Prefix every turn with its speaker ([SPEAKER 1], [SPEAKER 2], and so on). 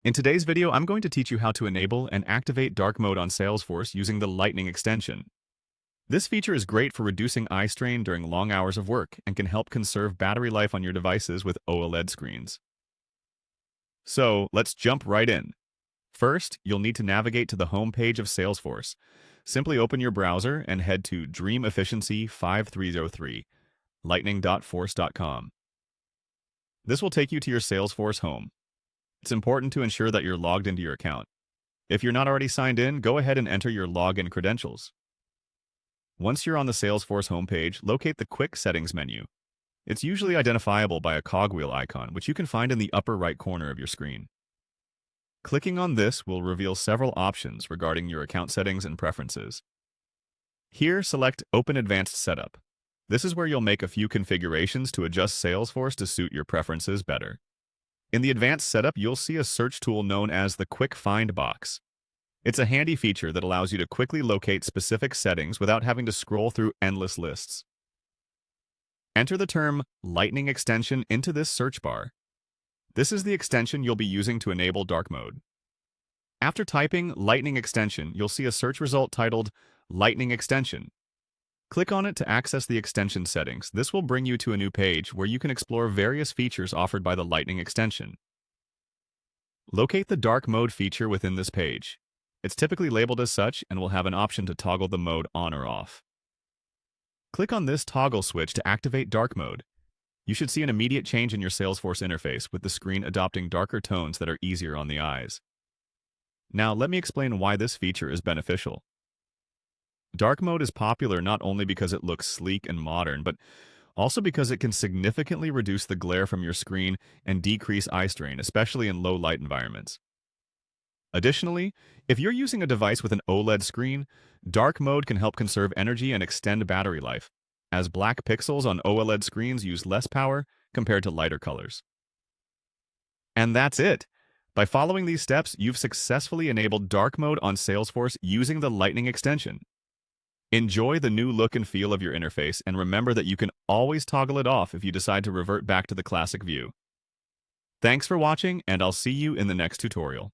[SPEAKER 1] In today's video, I'm going to teach you how to enable and activate dark mode on Salesforce using the Lightning extension. This feature is great for reducing eye strain during long hours of work and can help conserve battery life on your devices with OLED screens. So, let's jump right in. First, you'll need to navigate to the home page of Salesforce. Simply open your browser and head to Dream Efficiency 5303, lightning.force.com. This will take you to your Salesforce home. It's important to ensure that you're logged into your account. If you're not already signed in, go ahead and enter your login credentials. Once you're on the Salesforce homepage, locate the Quick Settings menu. It's usually identifiable by a cogwheel icon, which you can find in the upper right corner of your screen. Clicking on this will reveal several options regarding your account settings and preferences. Here, select Open Advanced Setup. This is where you'll make a few configurations to adjust Salesforce to suit your preferences better. In the advanced setup, you'll see a search tool known as the Quick Find box. It's a handy feature that allows you to quickly locate specific settings without having to scroll through endless lists. Enter the term Lightning extension into this search bar. This is the extension you'll be using to enable dark mode. After typing Lightning extension, you'll see a search result titled Lightning extension. Click on it to access the extension settings. This will bring you to a new page where you can explore various features offered by the Lightning extension. Locate the dark mode feature within this page. It's typically labeled as such and will have an option to toggle the mode on or off. Click on this toggle switch to activate dark mode. You should see an immediate change in your Salesforce interface with the screen adopting darker tones that are easier on the eyes. Now, let me explain why this feature is beneficial. Dark mode is popular not only because it looks sleek and modern, but also because it can significantly reduce the glare from your screen and decrease eye strain, especially in low light environments. Additionally, if you're using a device with an OLED screen, dark mode can help conserve energy and extend battery life, as black pixels on OLED screens use less power compared to lighter colors. And that's it! By following these steps, you've successfully enabled dark mode on Salesforce using the Lightning extension. Enjoy the new look and feel of your interface, and remember that you can always toggle it off if you decide to revert back to the classic view. Thanks for watching, and I'll see you in the next tutorial.